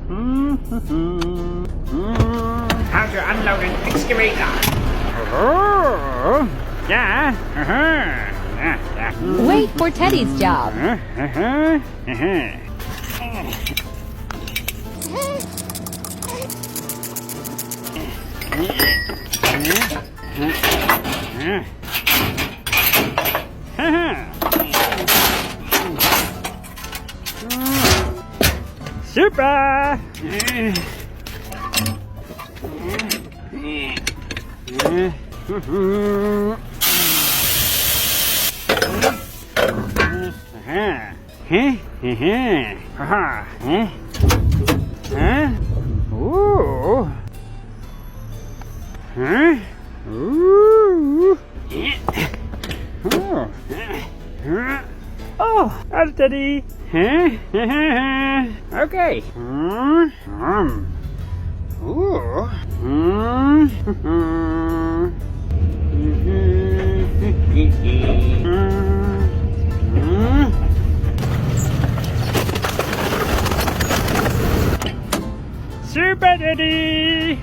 How to unload an excavator. Yeah. Wait for Teddy's job. Super! Oh, that's Teddy. Okay. Super Teddy.